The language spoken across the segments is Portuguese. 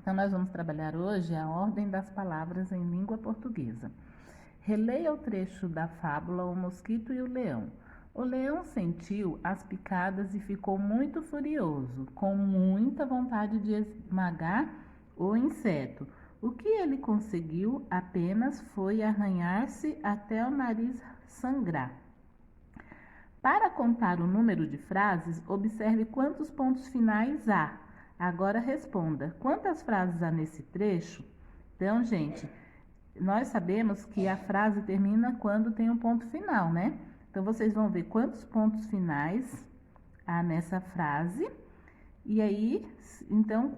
Então, nós vamos trabalhar hoje a ordem das palavras em língua portuguesa. Releia o trecho da fábula O Mosquito e o Leão. O leão sentiu as picadas e ficou muito furioso, com muita vontade de esmagar o inseto. O que ele conseguiu apenas foi arranhar-se até o nariz sangrar. Para contar o número de frases, observe quantos pontos finais há. Agora responda: quantas frases há nesse trecho? Então, gente, nós sabemos que a frase termina quando tem um ponto final, né? Então, vocês vão ver quantos pontos finais há nessa frase. E aí, então,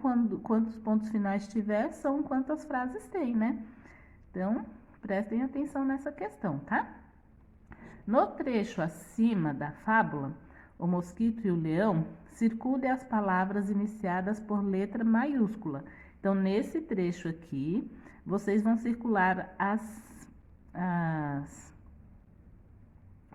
quantos pontos finais tiver, são quantas frases tem, né? Então, prestem atenção nessa questão, tá? No trecho acima da fábula, O Mosquito e o Leão, circule as palavras iniciadas por letra maiúscula. Então, nesse trecho aqui, vocês vão circular as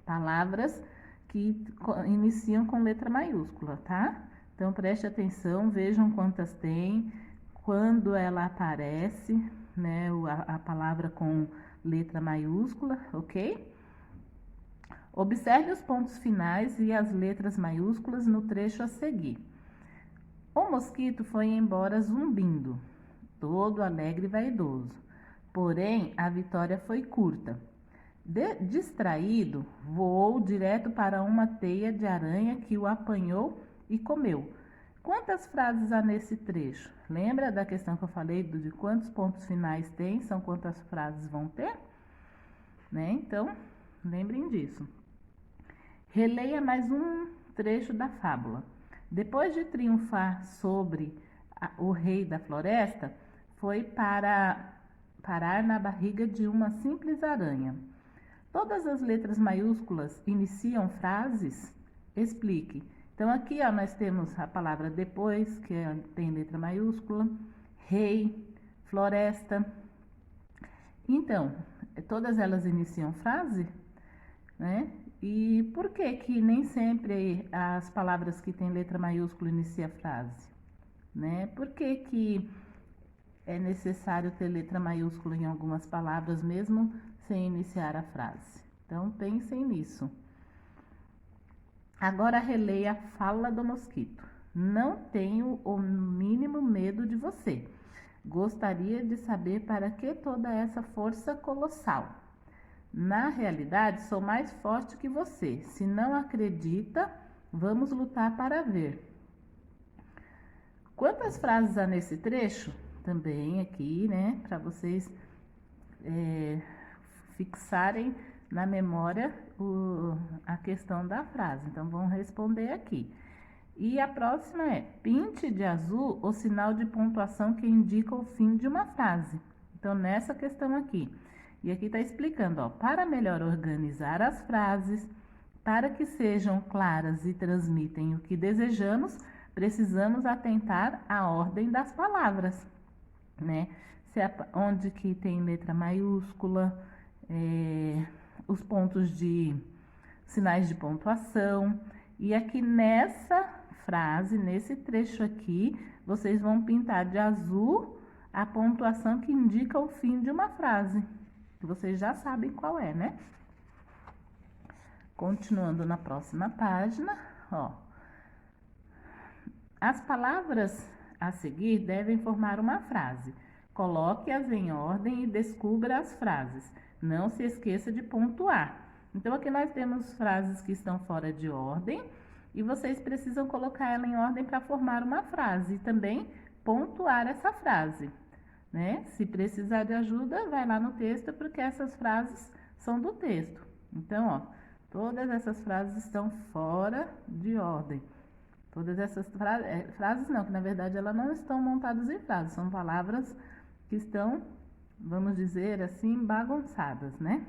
palavras que iniciam com letra maiúscula, tá? Então, preste atenção, vejam quantas tem, quando ela aparece, né, a palavra com letra maiúscula, ok? Observe os pontos finais e as letras maiúsculas no trecho a seguir. O mosquito foi embora zumbindo, todo alegre e vaidoso. Porém, a vitória foi curta. Distraído, voou direto para uma teia de aranha que o apanhou e comeu. Quantas frases há nesse trecho? Lembra da questão que eu falei de quantos pontos finais tem? São quantas frases vão ter? Né? Então, lembrem disso. Releia mais um trecho da fábula. Depois de triunfar sobre o rei da floresta, foi parar na barriga de uma simples aranha. Todas as letras maiúsculas iniciam frases? Explique. Então, aqui ó, nós temos a palavra depois, que tem letra maiúscula, rei, floresta. Então, todas elas iniciam frase, né? E por que nem sempre as palavras que têm letra maiúscula iniciam a frase? Né? Por que é necessário ter letra maiúscula em algumas palavras, mesmo sem iniciar a frase? Então, pensem nisso. Agora, releia a fala do mosquito. Não tenho o mínimo medo de você. Gostaria de saber para que toda essa força colossal. Na realidade, sou mais forte que você. Se não acredita, vamos lutar para ver. Quantas frases há nesse trecho? Também aqui, né? Para vocês fixarem na memória a questão da frase. Então, vão responder aqui. E a próxima é: pinte de azul o sinal de pontuação que indica o fim de uma frase. Então, nessa questão aqui. E aqui está explicando, ó, para melhor organizar as frases, para que sejam claras e transmitem o que desejamos, precisamos atentar à ordem das palavras, né? Onde que tem letra maiúscula, os pontos de sinais de pontuação. E aqui nessa frase, nesse trecho aqui, vocês vão pintar de azul a pontuação que indica o fim de uma frase. Vocês já sabem qual é, né? Continuando na próxima página, ó. As palavras a seguir devem formar uma frase. Coloque-as em ordem e descubra as frases. Não se esqueça de pontuar. Então, aqui nós temos frases que estão fora de ordem e vocês precisam colocar ela em ordem para formar uma frase e também pontuar essa frase. Né? Se precisar de ajuda, vai lá no texto, porque essas frases são do texto. Então, ó, todas essas frases estão fora de ordem. Todas essas frases não, que na verdade elas não estão montadas em frases, são palavras que estão, vamos dizer assim, bagunçadas, né?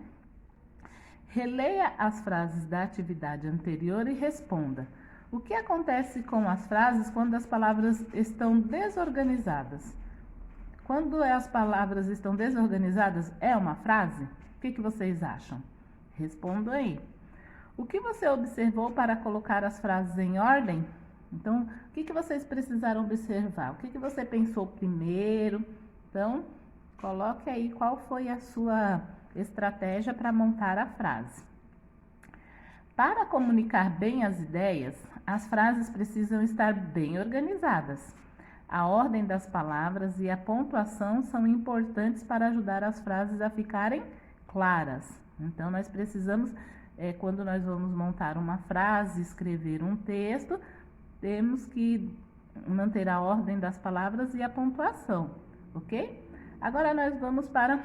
Releia as frases da atividade anterior e responda. O que acontece com as frases quando as palavras estão desorganizadas? Quando as palavras estão desorganizadas, é uma frase? O que vocês acham? Respondam aí. O que você observou para colocar as frases em ordem? Então, o que vocês precisaram observar? O que você pensou primeiro? Então, coloque aí qual foi a sua estratégia para montar a frase. Para comunicar bem as ideias, as frases precisam estar bem organizadas. A ordem das palavras e a pontuação são importantes para ajudar as frases a ficarem claras. Então, nós precisamos, quando nós vamos montar uma frase, escrever um texto, temos que manter a ordem das palavras e a pontuação, ok? Agora nós vamos para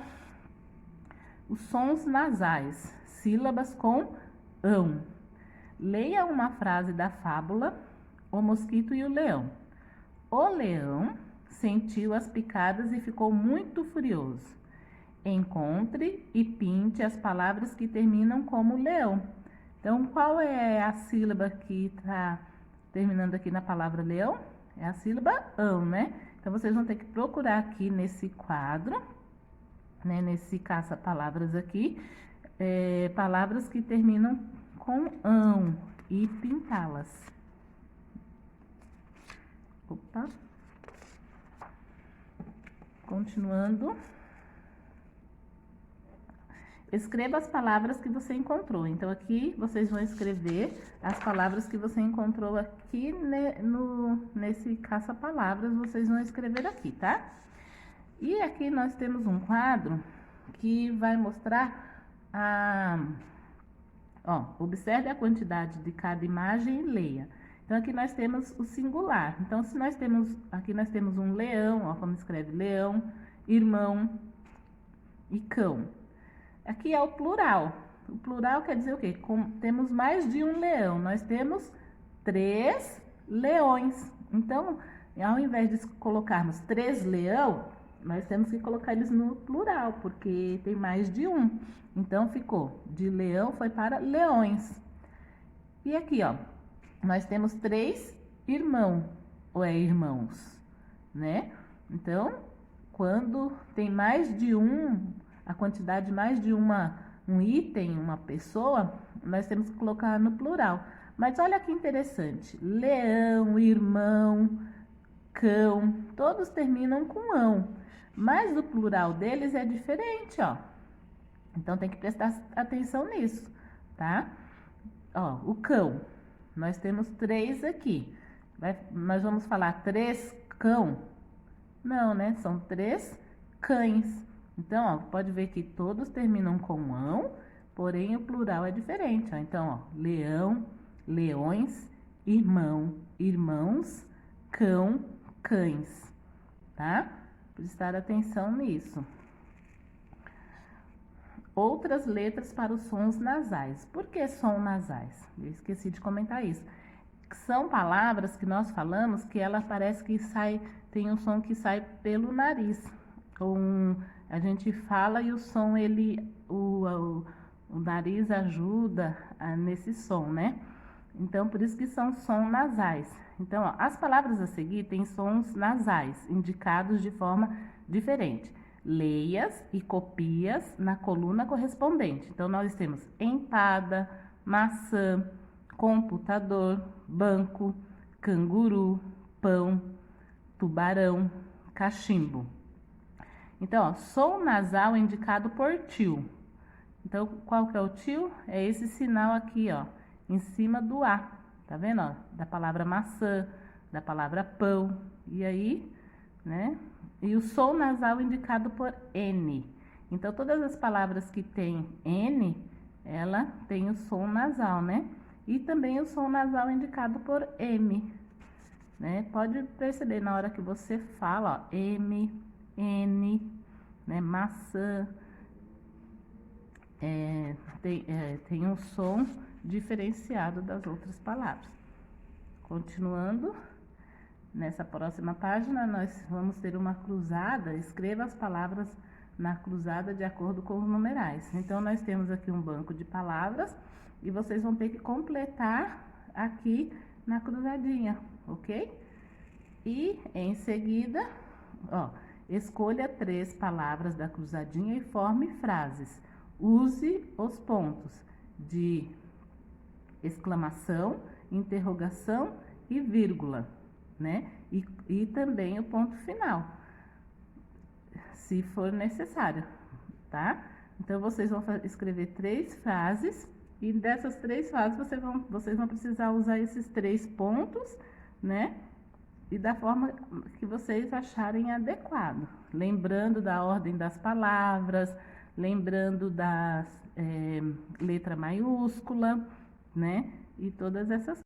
os sons nasais, sílabas com ão. Leia uma frase da fábula O Mosquito e o Leão. O leão sentiu as picadas e ficou muito furioso. Encontre e pinte as palavras que terminam como leão. Então, qual é a sílaba que está terminando aqui na palavra leão? É a sílaba ão, né? Então, vocês vão ter que procurar aqui nesse quadro, né, nesse caça-palavras aqui, palavras que terminam com ão e pintá-las. Opa. Continuando. Escreva as palavras que você encontrou. Então, aqui vocês vão escrever as palavras que você encontrou aqui nesse caça-palavras. Vocês vão escrever aqui, tá? E aqui nós temos um quadro que vai mostrar observe a quantidade de cada imagem e leia. Então, aqui nós temos o singular. Então, aqui nós temos um leão, ó, como escreve leão, irmão e cão. Aqui é o plural. O plural quer dizer o quê? Temos mais de um leão. Nós temos 3 leões. Então, ao invés de colocarmos 3 leão, nós temos que colocar eles no plural, porque tem mais de um. Então, ficou de leão, foi para leões. E aqui, ó, nós temos 3 irmãos, ou irmãos, né? Então, quando tem mais de a quantidade mais de um item, uma pessoa, nós temos que colocar no plural. Mas olha que interessante, leão, irmão, cão, todos terminam com ão, mas o plural deles é diferente, ó. Então tem que prestar atenção nisso, tá? Ó, o cão, nós temos 3 aqui. Nós vamos falar 3 cão? Não, né? São 3 cães. Então, ó, pode ver que todos terminam com ão, porém o plural é diferente, ó. Então, ó, leão, leões, irmão, irmãos, cão, cães, tá? Prestar atenção nisso. Outras letras para os sons nasais. Por que som nasais? Eu esqueci de comentar isso. São palavras que nós falamos que ela parece que tem um som que sai pelo nariz. A gente fala e o som, o nariz ajuda nesse som, né? Então, por isso que são sons nasais. Então, ó, as palavras a seguir têm sons nasais, indicados de forma diferente. Leia-as e copie-as na coluna correspondente. Então, nós temos empada, maçã, computador, banco, canguru, pão, tubarão, cachimbo. Então, ó, som nasal indicado por tio. Então, qual que é o tio? É esse sinal aqui, ó, em cima do A. Tá vendo, ó? Da palavra maçã, da palavra pão. E aí, né? E o som nasal indicado por N. Então, todas as palavras que tem N, ela tem o som nasal, né? E também o som nasal indicado por M, né? Pode perceber na hora que você fala, ó, M, N, né? Maçã, tem um som diferenciado das outras palavras. Continuando, nessa próxima página nós vamos ter uma cruzada. Escreva as palavras na cruzada de acordo com os numerais. Então, nós temos aqui um banco de palavras e vocês vão ter que completar aqui na cruzadinha, ok? E em seguida, ó, escolha 3 palavras da cruzadinha e forme frases. Use os pontos de exclamação, interrogação e vírgula, né? E também o ponto final, se for necessário, tá? Então, vocês vão escrever 3 frases e dessas 3 frases vocês vão precisar usar esses 3 pontos, né? E da forma que vocês acharem adequado. Lembrando da ordem das palavras, lembrando das letra maiúscula, né? E todas essas